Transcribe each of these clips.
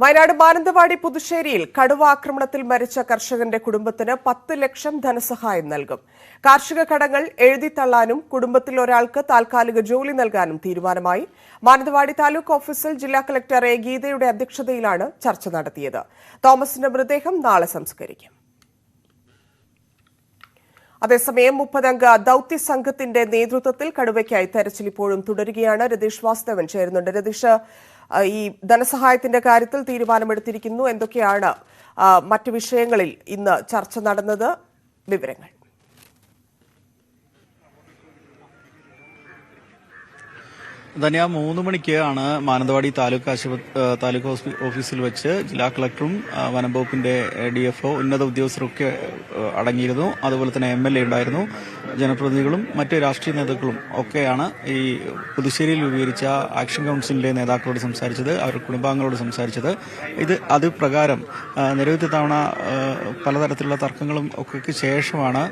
വയനാട് മാനന്തവാടി പുതുശ്ശേരിയിൽ കടുവ ആക്രമണത്തിൽ മരിച്ച കർഷകന്റെ കുടുംബത്തിന് 10 ലക്ഷം ധനസഹായം നൽകും. കാർഷിക കടങ്ങൾ എഴുതിത്തള്ളാനും കുടുംബത്തിൽ ഒരാൾക്ക് താൽക്കാലിക ജോലി നൽകാനും തീരുമാനമായി. മാനന്തവാടി താലൂക്ക് ഓഫീസിൽ ജില്ലാ കളക്ടർ എ ഗീതയുടെ അധ്യക്ഷതയിലാണ് ചർച്ച നടത്തിയത്. തോമസിന്റെ മൃതദേഹം നാളെ സംസ്കരിക്കും. അതേസമയം 30-അംഗ ദൌത്യ സംഘത്തിന്റെ നേതൃത്വത്തിൽ കടുവയ്ക്കായി തെരച്ചിൽ ഇപ്പോഴും തുടരുകയാണ്. രതീഷ് വാസുദേവൻ ചേരുന്നുണ്ട്. രതീഷ്, ഈ ധനസഹായത്തിന്റെ കാര്യത്തിൽ തീരുമാനമെടുത്തിരിക്കുന്നു. എന്തൊക്കെയാണ് മറ്റു വിഷയങ്ങളിൽ ഇന്ന് ചർച്ച നടന്നത്? വിവരങ്ങൾ. ധന്യ 3 മണിക്ക് ആണ് മാനന്തവാടി താലൂക്ക് ഓഫീസിൽ വെച്ച് ജില്ലാ കളക്ടറും വനം വകുപ്പിന്റെ DFO ഉന്നത ഉദ്യോഗസ്ഥരൊക്കെ അടങ്ങിയിരുന്നു. അതുപോലെ തന്നെ MLA ഉണ്ടായിരുന്നു. ജനപ്രതിനിധികളും മറ്റ് രാഷ്ട്രീയ നേതാക്കളും ഒക്കെയാണ് ഈ പുതുശ്ശേരിയിൽ രൂപീകരിച്ച ആക്ഷൻ കൌൺസിലിന്റെ നേതാക്കളോട് സംസാരിച്ചത്, അവരുടെ കുടുംബാംഗങ്ങളോട് സംസാരിച്ചത്. ഇത് പ്രകാരം നിരവധി തവണ പലതരത്തിലുള്ള തർക്കങ്ങളും ഒക്കെ ശേഷമാണ്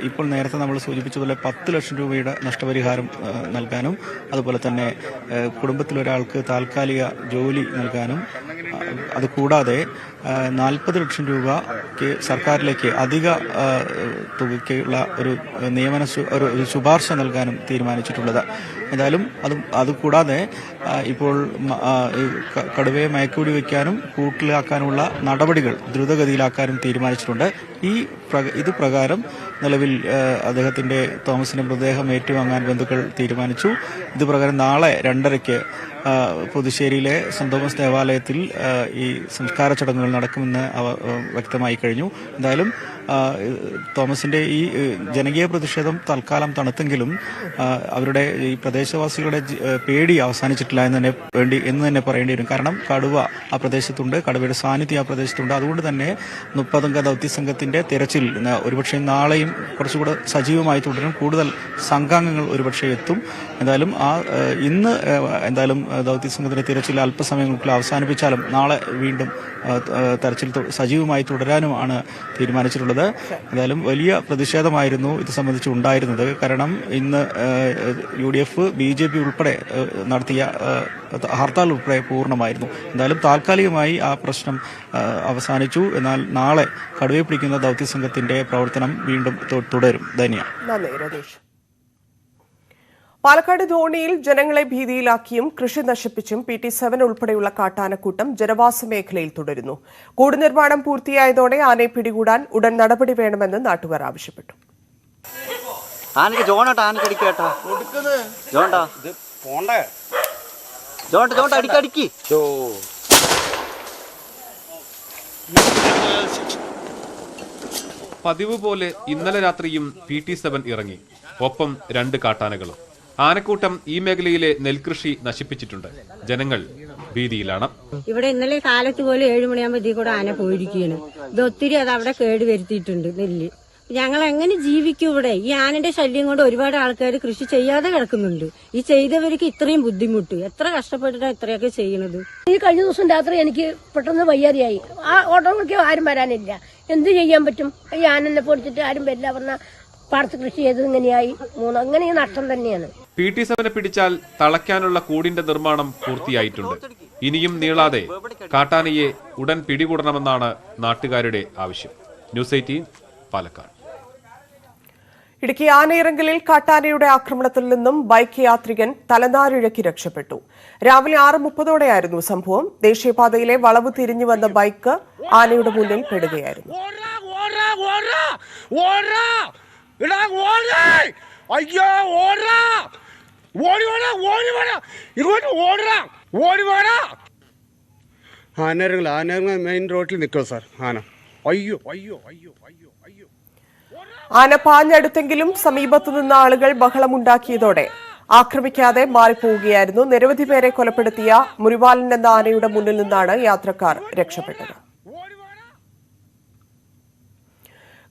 ഇപ്പോൾ നേരത്തെ നമ്മൾ സൂചിപ്പിച്ചതുപോലെ 10 ലക്ഷം രൂപയുടെ നഷ്ടപരിഹാരം നൽകാനും അതുപോലെ തന്നെ കുടുംബത്തിലൊരാൾക്ക് താൽക്കാലിക ജോലി നൽകാനും അതുകൂടാതെ 40 ലക്ഷം രൂപ സർക്കാരിലേക്ക് അധിക തുകയ്ക്കുള്ള ഒരു നിയമന ശുപാർശ നൽകാനും തീരുമാനിച്ചിട്ടുള്ളത്. എന്തായാലും അതുകൂടാതെ ഇപ്പോൾ കടുവയെ മയക്കുവെടി വയ്ക്കാനും കൂട്ടിലാക്കാനുമുള്ള നടപടികൾ ദ്രുതഗതിയിലാക്കാനും തീരുമാനിച്ചിട്ടുണ്ട്. ഇത് പ്രകാരം നിലവിൽ അദ്ദേഹത്തിന്റെ തോമസിന്റെ മൃതദേഹം ഏറ്റുവാങ്ങാൻ ബന്ധുക്കൾ തീരുമാനിച്ചു. ഇത് പ്രകാരം നാളെ 2:30-ക്ക് പുതുശ്ശേരിയിലെ സെന്റ് തോമസ് ദേവാലയത്തിൽ ഈ സംസ്കാര ചടങ്ങുകൾ നടക്കുമെന്ന് വ്യക്തമായി കഴിഞ്ഞു. എന്തായാലും തോമസിന്റെ ഈ ജനകീയ പ്രതിഷേധം തൽക്കാലം തണുത്തെങ്കിലും അവരുടെ ഈ പ്രദേശവാസികളുടെ പേടി അവസാനിച്ചിട്ടില്ല എന്ന് തന്നെ പറയേണ്ടി വരും. കാരണം കടുവ ആ പ്രദേശത്തുണ്ട്, കടുവയുടെ സാന്നിധ്യം ആ പ്രദേശത്തുണ്ട്. അതുകൊണ്ട് തന്നെ 30-അംഗ ദൌത്യസംഘത്തിന്റെ തെരച്ചിൽ ഒരുപക്ഷെ നാളെയും കുറച്ചുകൂടെ സജീവമായി തുടരും. കൂടുതൽ സംഘാംഗങ്ങൾ ഒരുപക്ഷെ എത്തും. എന്തായാലും ഇന്ന് ദൌത്യസംഘത്തിന്റെ തിരച്ചിൽ അല്പസമയങ്ങൾക്കുള്ളിൽ അവസാനിപ്പിച്ചാലും നാളെ വീണ്ടും തെരച്ചിൽ സജീവമായി തുടരാനുമാണ് തീരുമാനിച്ചിട്ടുള്ളത്. എന്തായാലും വലിയ പ്രതിഷേധമായിരുന്നു ഇത് സംബന്ധിച്ച് ഉണ്ടായിരുന്നത്. കാരണം ഇന്ന് UDF BJP ഉൾപ്പെടെ നടത്തിയ ഹർത്താൽ ഉൾപ്പെടെ പൂർണ്ണമായിരുന്നു. എന്തായാലും താൽക്കാലികമായി ആ പ്രശ്നം അവസാനിച്ചു. എന്നാൽ നാളെ കടുവയെ പിടിക്കുന്ന ദൌത്യസംഘത്തിന്റെ പ്രവർത്തനം വീണ്ടും തുടരും. ധന്യ. പാലക്കാട് ധോണിയിൽ ജനങ്ങളെ ഭീതിയിലാക്കിയും കൃഷി നശിപ്പിച്ചും PT-7 ഉൾപ്പെടെയുള്ള കാട്ടാനക്കൂട്ടം ജനവാസ മേഖലയിൽ തുടരുന്നു. കൂട് നിർമ്മാണം പൂർത്തിയായതോടെ ആനയെ പിടികൂടാൻ ഉടൻ നടപടി വേണമെന്ന് നാട്ടുകാർ ആവശ്യപ്പെട്ടു. പതിവ് പോലെ ഇന്നലെ രാത്രിയും PT-7 ഇറങ്ങി. ഒപ്പം 2 കാട്ടാനകളും. ആനക്കൂട്ടം ഈ മേഖലയിലെ നെൽകൃഷി നശിപ്പിച്ചിട്ടുണ്ട്. ജനങ്ങൾ ഭീതിയിലാണ്. ഇവിടെ ഇന്നലെ കാലത്ത് പോലെ 7 മണിയാകുമ്പോൾ ഇതിൽ കൂടെ ആന പോയിരിക്കുകയാണ്. ഇത് ഒത്തിരി അത് അവിടെ കേട് വരുത്തിയിട്ടുണ്ട് നെല്ല്. ഞങ്ങൾ എങ്ങനെ ജീവിക്കും ഇവിടെ? ഈ ആനന്റെ ശല്യം കൊണ്ട് ഒരുപാട് ആൾക്കാർ കൃഷി ചെയ്യാതെ കിടക്കുന്നുണ്ട്. ഈ ചെയ്തവർക്ക് ഇത്രയും ബുദ്ധിമുട്ട്, എത്ര കഷ്ടപ്പെട്ടിട്ടാണ് ഇത്രയൊക്കെ ചെയ്യുന്നത്. ഈ കഴിഞ്ഞ ദിവസം രാത്രി എനിക്ക് പെട്ടെന്ന് വയ്യാതെയായി. ആ ഓട്ടോയ്ക്ക് ആരും വരാനില്ല. എന്ത് ചെയ്യാൻ പറ്റും? ഈ ആനനെ പൊടിച്ചിട്ട് ആരും വരില്ല പറഞ്ഞ പാടത്ത് കൃഷി ചെയ്തത് ഇങ്ങനെയായി. അങ്ങനെ നഷ്ടം തന്നെയാണ്. PT-7 പിടിച്ചാൽ തളയ്ക്കാനുള്ള കൂടിന്റെ നിർമ്മാണം പൂർത്തിയായിട്ടുണ്ട്. ഇനിയും നീളാതെ കാട്ടാനയെ ഉടൻ പിടികൂടണമെന്നാണ് നാട്ടുകാരുടെ ആവശ്യം. ന്യൂസ് 18 പാലക്കാട്. ഇടുക്കി ആനയിറങ്കലിൽ കാട്ടാനയുടെ ആക്രമണത്തിൽ നിന്നും ബൈക്ക് യാത്രികൻ തലനാരിഴയ്ക്ക് രക്ഷപ്പെട്ടു. രാവിലെ 6:30ഓടെയായിരുന്നു സംഭവം. ദേശീയപാതയിലെ വളവ് തിരിഞ്ഞു വന്ന ബൈക്ക് ആനയുടെ മുന്നിൽ പെടുകയായിരുന്നു. ആനയിറങ്ങൽ മെയിൻ റോഡിൽ നിൽക്കും സാർ. ആന പാഞ്ഞടുത്തെങ്കിലും സമീപത്തുനിന്ന ആളുകൾ ബഹളമുണ്ടാക്കിയതോടെ ആക്രമിക്കാതെ മാറിപ്പോവുകയായിരുന്നു. നിരവധി പേരെ കൊലപ്പെടുത്തിയ മുരിവാലൻ എന്ന ആനയുടെ മുന്നിൽ നിന്നാണ് യാത്രക്കാർ രക്ഷപ്പെട്ടത്.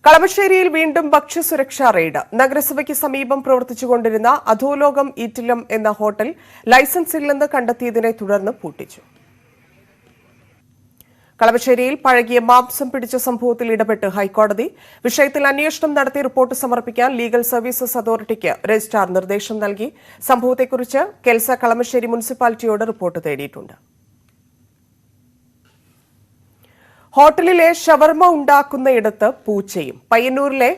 കളമശ്ശേരിയിൽ വീണ്ടും ഭക്ഷ്യസുരക്ഷാ റെയ്ഡ്. നഗരസഭയ്ക്ക് സമീപം പ്രവർത്തിച്ചുകൊണ്ടിരുന്ന അധോലോകം ഈറ്റിലം എന്ന ഹോട്ടൽ ലൈസൻസ് ഇല്ലെന്ന് കണ്ടെത്തിയതിനെ തുടർന്ന് പൂട്ടിച്ചു. കളമശ്ശേരിയിൽ പഴകിയ മാംസം പിടിച്ച സംഭവത്തിൽ ഇടപെട്ട് ഹൈക്കോടതി. വിഷയത്തിൽ അന്വേഷണം നടത്തി റിപ്പോർട്ട് സമർപ്പിക്കാൻ ലീഗൽ സർവീസസ് അതോറിറ്റിക്ക് രജിസ്ട്രാർ നിർദ്ദേശം നൽകി. സംഭവത്തെക്കുറിച്ച് കെൽസ കളമശ്ശേരി മുനിസിപ്പാലിറ്റിയോട് റിപ്പോർട്ട് തേടിയിട്ടുണ്ട്. ഹോട്ടലിലെ ഷവർമ ഉണ്ടാക്കുന്നയിടത്ത് പൂച്ചയും. പയ്യന്നൂരിലെ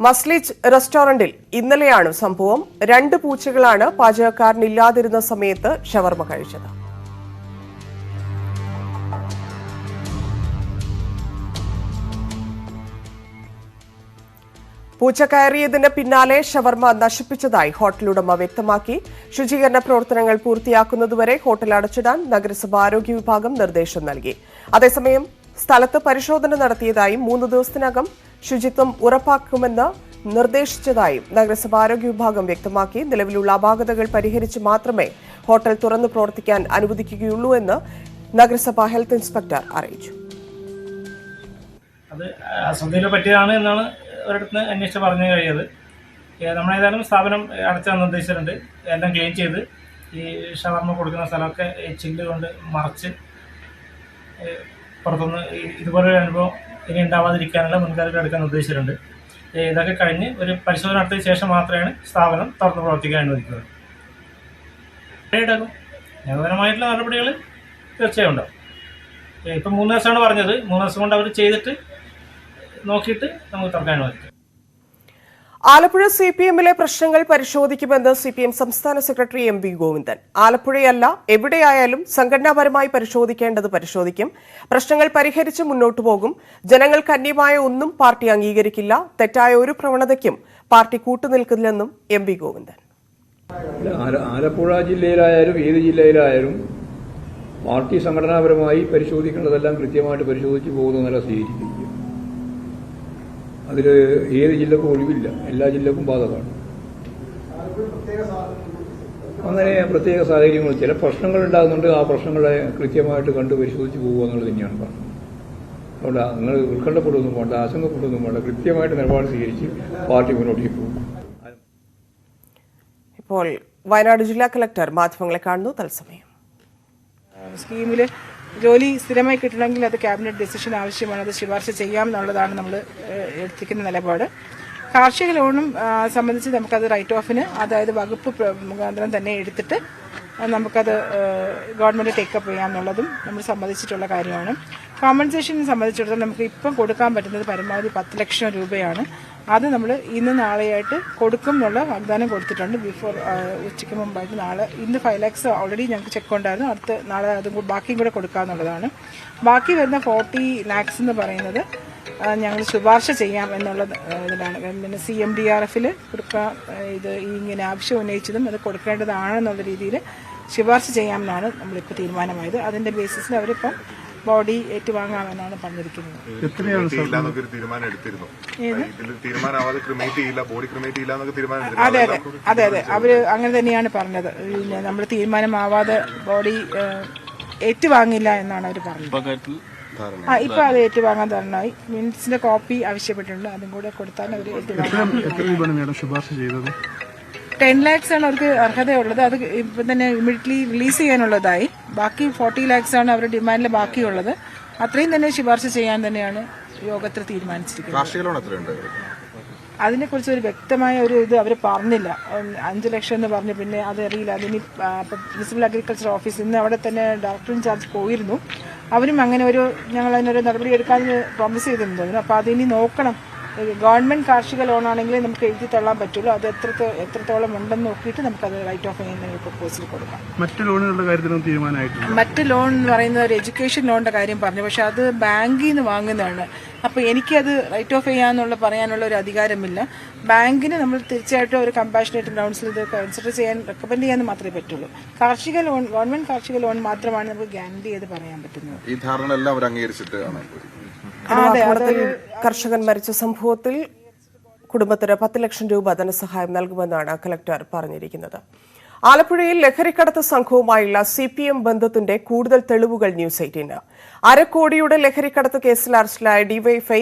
മസ്ലിച്ച് റെസ്റ്റോറന്റിൽ ഇന്നലെയാണ് സംഭവം. 2 പൂച്ചകളാണ് പാചകക്കാരനില്ലാതിരുന്ന സമയത്ത് ഷവർമ കഴിച്ചത്. പൂച്ച കയറിയതിന് പിന്നാലെ ഷവർമ നശിപ്പിച്ചതായി ഹോട്ടലുടമ വ്യക്തമാക്കി. ശുചീകരണ പ്രവർത്തനങ്ങൾ പൂർത്തിയാക്കുന്നതുവരെ ഹോട്ടൽ അടച്ചിടാൻ നഗരസഭ ആരോഗ്യ വിഭാഗം നിർദ്ദേശം നൽകി. അതേസമയം സ്ഥലത്ത് പരിശോധന നടത്തിയതായും 3 ദിവസത്തിനകം ശുചിത്വം ഉറപ്പാക്കുമെന്ന് നിർദ്ദേശിച്ചതായും നഗരസഭ ആരോഗ്യ വിഭാഗം വ്യക്തമാക്കി. നിലവിലുള്ള അപാകതകൾ പരിഹരിച്ച് മാത്രമേ ഹോട്ടൽ തുറന്നു പ്രവർത്തിക്കാൻ അനുവദിക്കുകയുള്ളൂ എന്ന് നഗരസഭ ഹെൽത്ത് ഇൻസ്പെക്ടർ അറിയിച്ചു. അത് അശ്രദ്ധയിൽ പറ്റിയതാണ് എന്നാണ് ഒരിടത്ത് അന്വേഷിച്ച് പറഞ്ഞു കഴിയത്. നമ്മളേതായാലും സ്ഥാപനം അടച്ചാൽ നിർദ്ദേശിച്ചിട്ടുണ്ട്. എല്ലാം ക്ലീൻ ചെയ്ത് ഈ ഷവർമ കൊടുക്കുന്ന സ്ഥലമൊക്കെ ചില്ല് കൊണ്ട് മറച്ച് പുറത്തുനിന്ന് ഇതുപോലൊരു അനുഭവം ഇനി ഉണ്ടാവാതിരിക്കാനുള്ള മുൻകരുതൽ എടുക്കാൻ നിർദ്ദേശിച്ചിട്ടുണ്ട്. ഇതൊക്കെ കഴിഞ്ഞ് ഒരു പരിശോധന നടത്തിയ ശേഷം മാത്രമാണ് സ്ഥാപനം തുറന്ന് പ്രവർത്തിക്കാൻ അനുവദിക്കുന്നത്. നിയമപരമായിട്ടുള്ള നടപടികൾ തീർച്ചയായും ഉണ്ടാവും. ഇപ്പം 3 ദിവസമാണ് പറഞ്ഞത്. 3 ദിവസം കൊണ്ട് അവർ ചെയ്തിട്ട് നോക്കിയിട്ട് നമുക്ക് തുറക്കാൻ അനുവദിക്കും. ആലപ്പുഴ CPM-ലെ പ്രശ്നങ്ങൾ പരിശോധിക്കുമെന്ന് CPM സംസ്ഥാന സെക്രട്ടറി MV ഗോവിന്ദൻ. ആലപ്പുഴയല്ല, എവിടെയായാലും സംഘടനാപരമായി പരിശോധിക്കേണ്ടത് പരിശോധിക്കും. പ്രശ്നങ്ങൾ പരിഹരിച്ച് മുന്നോട്ടു പോകും. ജനങ്ങൾക്ക് അന്യമായ ഒന്നും പാർട്ടി അംഗീകരിക്കില്ല. തെറ്റായ ഒരു പ്രവണതയ്ക്കും പാർട്ടി കൂട്ടുനിൽക്കില്ലെന്നും MV ഗോവിന്ദൻ. ആലപ്പുഴ ജില്ലയിലായാലും ഏത് ജില്ലയിലായാലും പാർട്ടി സംഘടനാപരമായി പരിശോധിക്കേണ്ടതെല്ലാം കൃത്യമായിട്ട് പരിശോധിച്ച് പോകുന്ന നില സ്വീകരിക്കും. അതിൽ ഏത് ജില്ലക്കും ഒഴിവില്ല, എല്ലാ ജില്ലക്കും ബാധകമാണ്. അങ്ങനെ പ്രത്യേക സാഹചര്യങ്ങൾ ചില പ്രശ്നങ്ങൾ ഉണ്ടാകുന്നുണ്ട്. ആ പ്രശ്നങ്ങളെ കൃത്യമായിട്ട് കണ്ട് പരിശോധിച്ച് പോകുക എന്നുള്ളത് തന്നെയാണ് പറഞ്ഞത്. അതുകൊണ്ട് നിങ്ങൾ ഉത്കണ്ഠപ്പെടുകയൊന്നും വേണ്ട, ആശങ്കപ്പെടുകയൊന്നും വേണ്ട. കൃത്യമായിട്ട് നിലപാട് സ്വീകരിച്ച് പാർട്ടി മുന്നോട്ടേക്ക് പോകും. ഇപ്പോൾ വയനാട് ജില്ലാ കളക്ടർ മാധ്യമങ്ങളെ കാണുന്നു. തത്സമയം സ്കീമിൽ ജോലി സ്ഥിരമായി കിട്ടണമെങ്കിൽ അത് ക്യാബിനറ്റ് ഡിസിഷൻ ആവശ്യമാണ്. അത് ശുപാർശ ചെയ്യാമെന്നുള്ളതാണ് നമ്മൾ എടുത്തിരിക്കുന്ന നിലപാട്. കാർഷിക ലോണും സംബന്ധിച്ച് നമുക്കത് റൈറ്റ് ഓഫിന്, അതായത് വകുപ്പ് മുഖാന്തരം തന്നെ എടുത്തിട്ട് നമുക്കത് ഗവൺമെൻറ് ടേക്കപ്പ് ചെയ്യാമെന്നുള്ളതും നമ്മൾ സമ്മതിച്ചിട്ടുള്ള കാര്യമാണ്. കോമ്പൻസേഷനെ സംബന്ധിച്ചിടത്തോളം നമുക്ക് ഇപ്പം കൊടുക്കാൻ പറ്റുന്നത് പരമാവധി 10 ലക്ഷം രൂപയാണ്. അത് നമ്മൾ ഇന്ന് നാളെയായിട്ട് കൊടുക്കും എന്നുള്ള വാഗ്ദാനം കൊടുത്തിട്ടുണ്ട്. ബിഫോർ ഉച്ചയ്ക്ക് മുമ്പായിട്ട് ഇന്ന് 5 lakhs ഓൾറെഡി ഞങ്ങൾക്ക് ചെക്ക് ഉണ്ടായിരുന്നു. അടുത്ത് നാളെ അതും ബാക്കിയും കൂടെ കൊടുക്കാമെന്നുള്ളതാണ്. ബാക്കി വരുന്ന 40 lakhs എന്ന് പറയുന്നത് ഞങ്ങൾ ശുപാർശ ചെയ്യാം എന്നുള്ള ഇതിലാണ്. പിന്നെ CMDRF-ൽ കൊടുക്കാൻ ഇത് ഇങ്ങനെ ആവശ്യം ഉന്നയിച്ചതും അത് കൊടുക്കേണ്ടതാണെന്നുള്ള രീതിയിൽ ശുപാർശ ചെയ്യാമെന്നാണ് നമ്മളിപ്പോൾ തീരുമാനമായത്. അതിൻ്റെ ബേസിസിൽ അവരിപ്പം ബോഡി ഏറ്റുവാങ്ങാമെന്നാണ് പറഞ്ഞിരിക്കുന്നത്. അതെ അതെ അതെ അവര് അങ്ങനെ തന്നെയാണ് പറഞ്ഞത്. പിന്നെ നമ്മൾ തീരുമാനമാവാതെ ബോഡി ഏറ്റുവാങ്ങില്ല എന്നാണ് അവർ പറഞ്ഞത്. ഇപ്പൊ അത് ഏറ്റുവാങ്ങാൻ ധാരണയായി. മിനിറ്റ്സിന്റെ കോപ്പി ആവശ്യപ്പെട്ടിട്ടുണ്ട്. അതും കൂടെ കൊടുത്താൽ അവർ ഏറ്റുവാങ്ങാൻ. 10 lakhs ആണ് അവർക്ക് അർഹതയുള്ളത്. അത് ഇപ്പം തന്നെ ഇമ്മീഡിയറ്റ്ലി റിലീസ് ചെയ്യാനുള്ളതായി. ബാക്കി 40 lakhs ആണ് അവരുടെ ഡിമാൻഡിൽ ബാക്കിയുള്ളത്. അത്രയും തന്നെ ശുപാർശ ചെയ്യാൻ തന്നെയാണ് യോഗത്തിൽ തീരുമാനിച്ചിരിക്കുന്നത്. അതിനെക്കുറിച്ച് ഒരു വ്യക്തമായ ഒരു ഇത് അവർ പറഞ്ഞില്ല. 5 ലക്ഷം എന്ന് പറഞ്ഞു. പിന്നെ അതറിയില്ല. അതിന് പ്രിൻസിപ്പൽ അഗ്രികൾച്ചർ ഓഫീസ് ഇന്ന് അവിടെ തന്നെ ഡയറക്ടർ ഇൻചാർജ് പോയിരുന്നു. അവരും അങ്ങനെ ഞങ്ങൾ അതിനൊരു നടപടി എടുക്കാൻ പ്രോമിസ് ചെയ്തിരുന്നു. അപ്പോൾ അതിനി നോക്കണം. ഗവൺമെന്റ് കാർഷിക ലോണാണെങ്കിൽ നമുക്ക് എഴുതി തള്ളാൻ പറ്റുള്ളൂ. അത് എത്രത്തോളം ഉണ്ടെന്ന് നോക്കിയിട്ട് നമുക്കത് റൈറ്റ് ഓഫ് ചെയ്യുന്ന പ്രപ്പോസൽ കൊടുക്കാം. മറ്റ് ലോണുകളുടെ കാര്യത്തിലും തീരുമാനമായിട്ടുണ്ട്. മറ്റ് ലോൺ എന്ന് പറയുന്നത് ഒരു എഡ്യൂക്കേഷൻ ലോണിന്റെ കാര്യം പറഞ്ഞു. പക്ഷെ അത് ബാങ്കിൽ നിന്ന് വാങ്ങുന്നതാണ്. അപ്പോൾ എനിക്കത് റൈറ്റ് ഓഫ് ചെയ്യാന്നുള്ള പറയാനുള്ള ഒരു അധികാരമില്ല. ബാങ്കിന് നമ്മൾ തീർച്ചയായിട്ടും ഒരു കമ്പാഷനേറ്റ് ഗ്രൗണ്ട്സിൽ ഇത് കൺസിഡർ ചെയ്യാൻ റെക്കമെൻഡ് ചെയ്യാൻ മാത്രമേ പറ്റുള്ളൂ. കാർഷിക ലോൺ, ഗവൺമെന്റ് കാർഷിക ലോൺ മാത്രമാണ് നമുക്ക് ഗ്യാരണ്ടി ചെയ്ത് പറയാൻ പറ്റുന്നത്. ഈ ധാരണ എല്ലാം അവർ അംഗീകരിച്ചിട്ടാണ്. കർഷകൻ മരിച്ച സംഭവത്തിൽ കുടുംബത്തിന് 10 ലക്ഷം രൂപ ധനസഹായം നൽകുമെന്നാണ് കളക്ടർ പറഞ്ഞിരിക്കുന്നത്. ആലപ്പുഴയിൽ ലഹരിക്കടത്ത് സംഘവുമായുള്ള CPM ബന്ധത്തിന്റെ കൂടുതൽ തെളിവുകൾ ന്യൂസ് 18-ന്. 1/2 കോടിയുടെ ലഹരിക്കടത്ത് കേസിൽ അറസ്റ്റിലായ ഡിവൈഎഫ്ഐ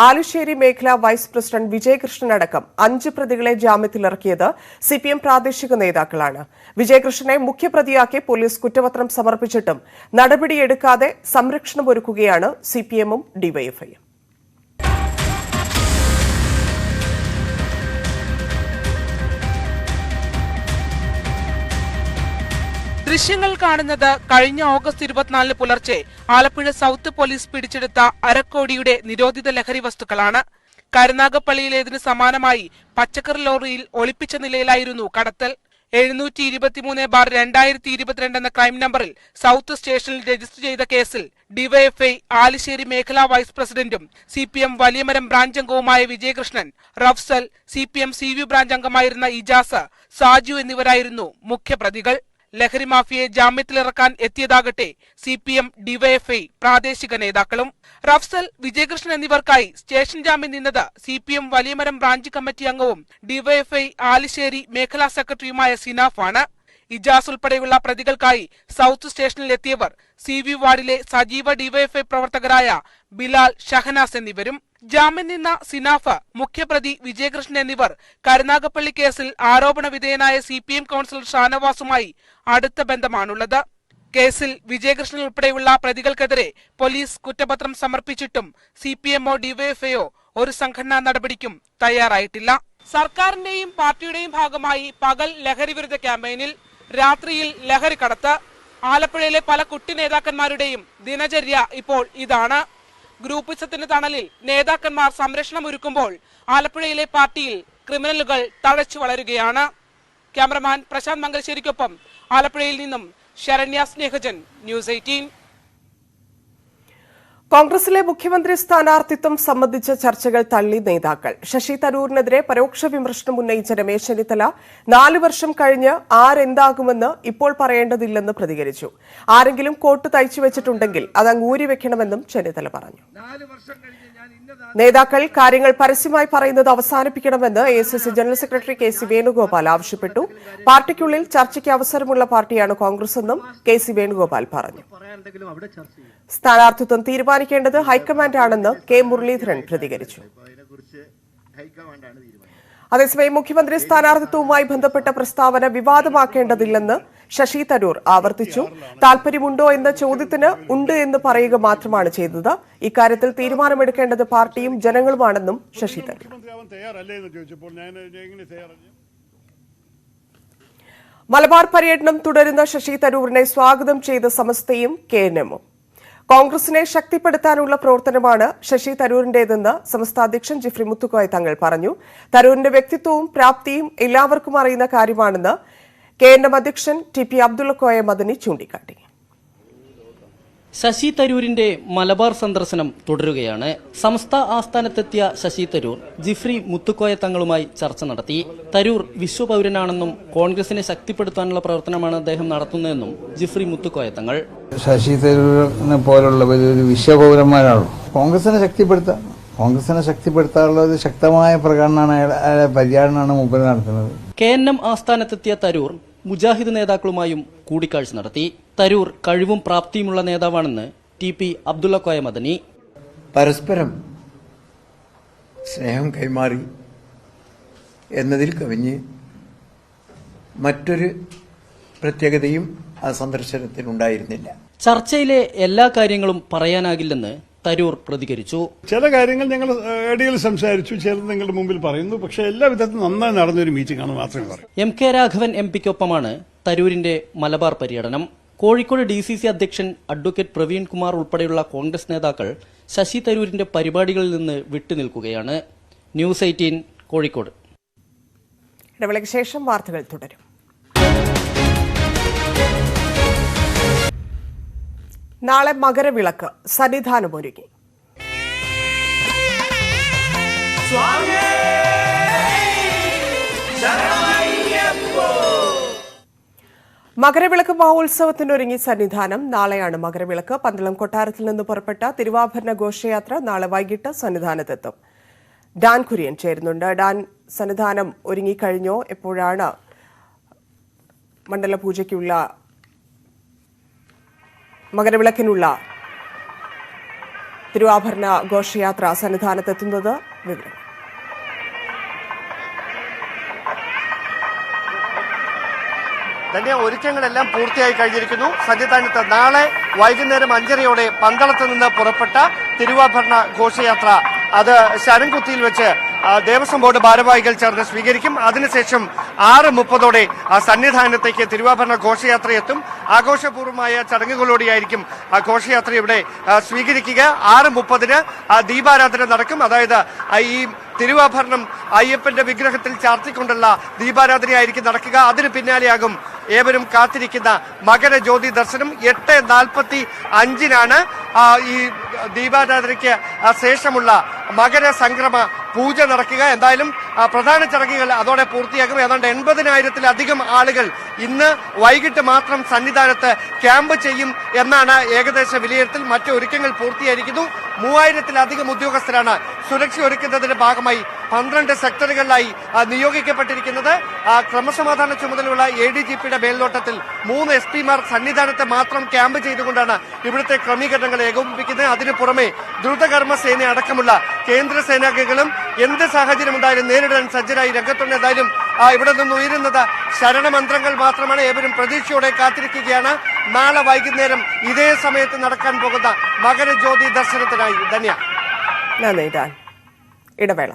ആലുശ്ശേരി മേഖലാ വൈസ് പ്രസിഡന്റ് വിജയകൃഷ്ണൻ അടക്കം 5 പ്രതികളെ ജാമ്യത്തിലിറക്കിയത് CPM പ്രാദേശിക നേതാക്കളാണ്. വിജയകൃഷ്ണനെ മുഖ്യപ്രതിയാക്കി പോലീസ് കുറ്റപത്രം സമർപ്പിച്ചിട്ടും നടപടിയെടുക്കാതെ സംരക്ഷണമൊരുക്കുകയാണ് CPM-ഉം ഡിവൈഎഫ്ഐയും. ദൃശ്യങ്ങൾ കാണുന്നത് കഴിഞ്ഞ ഓഗസ്റ്റ് 24 പുലർച്ചെ ആലപ്പുഴ സൗത്ത് പോലീസ് പിടിച്ചെടുത്ത അരക്കോടിയുടെ നിരോധിത ലഹരി വസ്തുക്കളാണ്. കരുനാഗപ്പള്ളിയിലേതിന് സമാനമായി പച്ചക്കറി ലോറിയിൽ ഒളിപ്പിച്ച നിലയിലായിരുന്നു കടത്തൽ. 723/2022 എന്ന ക്രൈം നമ്പറിൽ സൗത്ത് സ്റ്റേഷനിൽ രജിസ്റ്റർ ചെയ്ത കേസിൽ ഡിവൈഎഫ്ഐ ആലിശ്ശേരി മേഖലാ വൈസ് പ്രസിഡന്റും CPM വലിയമരം ബ്രാഞ്ച് അംഗവുമായ Vijayakrishnan, Rafsal, CPM CV branch അംഗമായിരുന്ന ഇജാസ്, സാജു എന്നിവരായിരുന്നു മുഖ്യപ്രതികൾ. ലഹരി മാഫിയെ ജാമ്യത്തിലിറക്കാൻ എത്തിയതാകട്ടെ CPM ഡിവൈഎഫ്ഐ പ്രാദേശിക നേതാക്കളും. റഫ്സൽ, വിജയകൃഷ്ണൻ എന്നിവർക്കായി സ്റ്റേഷൻ ജാമ്യം നിന്നത് CPM വലിയമരം ബ്രാഞ്ച് കമ്മിറ്റി അംഗവും ഡിവൈഎഫ്ഐ ആലിശ്ശേരി മേഖലാ സെക്രട്ടറിയുമായ സിനാഫാണ്. ഇജാസ് ഉൾപ്പെടെയുള്ള പ്രതികൾക്കായി സൗത്ത് സ്റ്റേഷനിൽ എത്തിയവർ CV വാർഡിലെ സജീവ ഡിവൈഎഫ്ഐ പ്രവർത്തകരായ ബിലാൽ, ഷഹനാസ് എന്നിവരും. ജാമ്യം നിന്ന സിനാഫ്, മുഖ്യപ്രതി വിജയകൃഷ്ണൻ എന്നിവർ കരുനാഗപ്പള്ളി കേസിൽ ആരോപണ വിധേയനായ CPM കൌൺസിലർ ഷാനവാസുമായി അടുത്ത ബന്ധമാണുള്ളത്. കേസിൽ വിജയകൃഷ്ണൻ ഉൾപ്പെടെയുള്ള പ്രതികൾക്കെതിരെ പോലീസ് കുറ്റപത്രം സമർപ്പിച്ചിട്ടും CPMO ഡിവൈഎഫ്ഐയോ ഒരു സംഘടനാ നടപടിക്കും തയ്യാറായിട്ടില്ല. സർക്കാരിന്റെയും പാർട്ടിയുടെയും ഭാഗമായി പകൽ ലഹരി വിരുദ്ധ ക്യാമ്പയിനിൽ, രാത്രിയിൽ ലഹരി കടത്ത്. ആലപ്പുഴയിലെ പല കുട്ടി നേതാക്കന്മാരുടെയും ദിനചര്യ ഇപ്പോൾ ഇതാണ്. ഗ്രൂപ്പിസത്തിന്റെ തണലിൽ നേതാക്കന്മാർ സംരക്ഷണമൊരുക്കുമ്പോൾ ആലപ്പുഴയിലെ പാർട്ടിയിൽ ക്രിമിനലുകൾ തഴച്ചു വളരുകയാണ്. ക്യാമറമാൻ പ്രശാന്ത് മംഗലശ്ശേരിക്കൊപ്പം ആലപ്പുഴയിൽ നിന്നും ശരണ്യ സ്നേഹജൻ, ന്യൂസ് 18. കോൺഗ്രസിലെ മുഖ്യമന്ത്രി സ്ഥാനാർത്ഥിത്വം സംബന്ധിച്ച ചർച്ചകൾ തള്ളി നേതാക്കൾ. ശശി തരൂരിനെതിരെ പരോക്ഷ വിമർശനം ഉന്നയിച്ച രമേശ് ചെന്നിത്തല 4 വർഷം കഴിഞ്ഞ് ആരെന്താകുമെന്ന് ഇപ്പോൾ പറയേണ്ടതില്ലെന്ന് പ്രതികരിച്ചു. ആരെങ്കിലും കോട്ട് തയ്ച്ചു വെച്ചിട്ടുണ്ടെങ്കിൽ അത് അങ്ങ് ഊരിവെക്കണമെന്നും ചെന്നിത്തല പറഞ്ഞു. നേതാക്കൾ കാര്യങ്ങൾ പരസ്യമായി പറയുന്നത് അവസാനിപ്പിക്കണമെന്ന് AICC general secretary KC Venugopal ആവശ്യപ്പെട്ടു. പാർട്ടിക്കുള്ളിൽ ചർച്ചയ്ക്ക് അവസരമുള്ള പാർട്ടിയാണ് കോൺഗ്രസ് എന്നും KC വേണുഗോപാൽ പറഞ്ഞു. സ്ഥാനാർത്ഥിത്വം തീരുമാനിക്കേണ്ടത് ഹൈക്കമാൻഡാണെന്ന് K മുരളീധരൻ പ്രതികരിച്ചു. അതേസമയം മുഖ്യമന്ത്രി സ്ഥാനാർത്ഥിത്വവുമായി ബന്ധപ്പെട്ട പ്രസ്താവന വിവാദമാക്കേണ്ടതില്ലെന്ന് ശശി തരൂർ ആവർത്തിച്ചു. താൽപര്യമുണ്ടോ എന്ന ചോദ്യത്തിന് ഉണ്ട് എന്ന് പറയുക മാത്രമാണ് ചെയ്തത്. ഇക്കാര്യത്തിൽ തീരുമാനമെടുക്കേണ്ടത് പാർട്ടിയും ജനങ്ങളുമാണെന്നും ശശി തരൂർ. മലബാർ പര്യടനം തുടരുന്ന ശശി തരൂരിനെ സ്വാഗതം ചെയ്ത സമസ്തയും KNM-ഉം. കോൺഗ്രസിനെ ശക്തിപ്പെടുത്താനുള്ള പ്രവർത്തനമാണ് ശശി തരൂരിന്റേതെന്ന് സമസ്ത അധ്യക്ഷൻ ജിഫ്രി മുത്തുക്കോയ തങ്ങൾ പറഞ്ഞു. തരൂരിന്റെ വ്യക്തിത്വവും പ്രാപ്തിയും എല്ലാവർക്കും അറിയുന്ന കാര്യമാണെന്ന് KNM അധ്യക്ഷൻ TP അബ്ദുള്ളക്കോയ മദനി ചൂണ്ടിക്കാട്ടി. ശശി തരൂരിന്റെ മലബാർ സന്ദർശനം തുടരുകയാണ്. സമസ്ത ആസ്ഥാനത്തെത്തിയ ശശി തരൂർ ജിഫ്രി മുത്തുക്കോയ തങ്ങളുമായി ചർച്ച നടത്തി. തരൂർ വിശ്വപൗരനാണെന്നും കോൺഗ്രസിനെ ശക്തിപ്പെടുത്താനുള്ള പ്രവർത്തനമാണ് അദ്ദേഹം നടത്തുന്നതെന്നും ജിഫ്രി മുത്തുക്കോയ തങ്ങൾ. ശശി തരൂരിനെ പോലുള്ളവർ ഒരു വിശ്വപൗരന്മാരാണല്ലോ. കോൺഗ്രസിനെ ശക്തിപ്പെടുത്താനുള്ള ഒരു ശക്തമായ പ്രകടനമാണ്, പര്യാടനമാണ് മുമ്പിൽ നടത്തുന്നത്. KNM ആസ്ഥാനത്തെത്തിയ തരൂർ മുജാഹിദ് നേതാക്കളുമായും കൂടിക്കാഴ്ച നടത്തി. തരൂർ കഴിവും പ്രാപ്തിയുമുള്ള നേതാവാണെന്ന് TP അബ്ദുള്ളക്കോയ മദനി. പരസ്പരം സ്നേഹം കൈമാറി എന്നതിൽ കവിഞ്ഞ് മറ്റൊരു പ്രത്യേകതയും ആ സന്ദർശനത്തിനുണ്ടായിരുന്നില്ല. ചർച്ചയിലെ എല്ലാ കാര്യങ്ങളും പറയാനാകില്ലെന്ന് തരൂർ പ്രതികരിച്ചു. ചില കാര്യങ്ങൾ ഞങ്ങൾ ഇടയിൽ സംസാരിച്ചു, ചിലത് നിങ്ങളുടെ മുമ്പിൽ പറയുന്നു. പക്ഷെ എല്ലാ വിധത്തിലും നന്നായി നടന്നൊരു മീറ്റിംഗ് ആണ് മാത്രമേ പറയൂ. MK രാഘവൻ MP-ക്കൊപ്പമാണ് തരൂരിന്റെ മലബാർ പര്യടനം. കോഴിക്കോട് DCC അധ്യക്ഷൻ അഡ്വക്കേറ്റ് പ്രവീൺ കുമാർ ഉൾപ്പെടെയുള്ള കോൺഗ്രസ് നേതാക്കൾ ശശി തരൂരിന്റെ പരിപാടികളിൽ നിന്ന് വിട്ടുനിൽക്കുകയാണ്. ന്യൂസ് 18 കോഴിക്കോട്. ഇടവേളയ്ക്ക് ശേഷം വാർത്തകൾ തുടരും. നാളെ മകരവിളക്ക്, സന്നിധാനമൊരുങ്ങി. മകരവിളക്ക് മഹോത്സവത്തിനൊരുങ്ങി സന്നിധാനം. നാളെയാണ് മകരവിളക്ക്. പന്തളം കൊട്ടാരത്തിൽ നിന്ന് പുറപ്പെട്ട തിരുവാഭരണ ഘോഷയാത്ര നാളെ വൈകിട്ട് സന്നിധാനത്തെത്തും. ഡാൻ കുര്യൻ ചേരുന്നുണ്ട്. ഡാൻ, സന്നിധാനം ഒരുങ്ങിക്കഴിഞ്ഞോ? എപ്പോഴാണ് മണ്ഡലപൂജയ്ക്കുള്ള മകരവിളക്കിനുള്ള തിരുവാഭരണ ഘോഷയാത്ര സന്നിധാനത്തെത്തുന്നത്? വിവരം. തന്നെ ഒരുക്കങ്ങളെല്ലാം പൂർത്തിയായി കഴിഞ്ഞിരിക്കുന്നു. സന്നിധാനത്ത് നാളെ വൈകുന്നേരം 5:30 പന്തളത്ത് നിന്ന് പുറപ്പെട്ട തിരുവാഭരണ ഘോഷയാത്ര അത് ശരംകുത്തിയിൽ വെച്ച് ദേവസ്വം ബോർഡ് ഭാരവാഹികൾ ചേർന്ന് സ്വീകരിക്കും. അതിനുശേഷം 6:30 സന്നിധാനത്തേക്ക് തിരുവാഭരണ ഘോഷയാത്ര എത്തും. ആഘോഷപൂർവ്വമായ ചടങ്ങുകളോടെയായിരിക്കും ഘോഷയാത്ര ഇവിടെ സ്വീകരിക്കുക. 6:30 ദീപാരാധന നടക്കും. അതായത് ഈ തിരുവാഭരണം അയ്യപ്പന്റെ വിഗ്രഹത്തിൽ ചാർത്തിക്കൊണ്ടുള്ള ദീപാരാധനയായിരിക്കും നടക്കുക. അതിന് പിന്നാലെയാകും ഏവരും കാത്തിരിക്കുന്ന മകരജ്യോതി ദർശനം. 8:45 ഈ ദീപാരാധനയ്ക്ക് ശേഷമുള്ള മകരസംക്രമ പൂജ നടക്കുക. എന്തായാലും പ്രധാന ചടങ്ങുകൾ അതോടെ പൂർത്തിയാകും. ഏതാണ്ട് 80,000-ലധികം ആളുകൾ ഇന്ന് വൈകിട്ട് മാത്രം സന്നിധാനത്ത് ക്യാമ്പ് ചെയ്യും എന്നാണ് ഏകദേശ വിലയിരുത്തൽ. മറ്റു ഒരുക്കങ്ങൾ പൂർത്തിയായിരിക്കുന്നു. 3000-ലധികം ഉദ്യോഗസ്ഥരാണ് സുരക്ഷ ഒരുക്കുന്നതിന്റെ ഭാഗമായി 12 സെക്ടറുകളിലായി നിയോഗിക്കപ്പെട്ടിരിക്കുന്നത്. ക്രമസമാധാന ചുമതലയുള്ള ADGPയുടെ മേൽനോട്ടത്തിൽ 3 SP-മാർ സന്നിധാനത്ത് മാത്രം ക്യാമ്പ് ചെയ്തുകൊണ്ടാണ് ഇവിടുത്തെ ക്രമീകരണങ്ങൾ ഏകോപിപ്പിക്കുന്നത്. അതിനു പുറമെ ദ്രുതകർമ്മ സേന അടക്കമുള്ള കേന്ദ്ര സേനാംഗങ്ങളും എന്ത് സാഹചര്യം ഉണ്ടായാലും നേരിടാൻ സജ്ജരായി രംഗത്തുണ്ട്. എന്തായാലും ഇവിടെ നിന്ന് ഉയരുന്നത് ശരണമന്ത്രങ്ങൾ മാത്രമാണ്. ഏവരും പ്രതീക്ഷയോടെ കാത്തിരിക്കുകയാണ് നാളെ വൈകുന്നേരം ഇതേ സമയത്ത് നടക്കാൻ പോകുന്ന മകരജ്യോതി ദർശനത്തിനായി. ധന്യ. നന്ദി. ഇടവേള.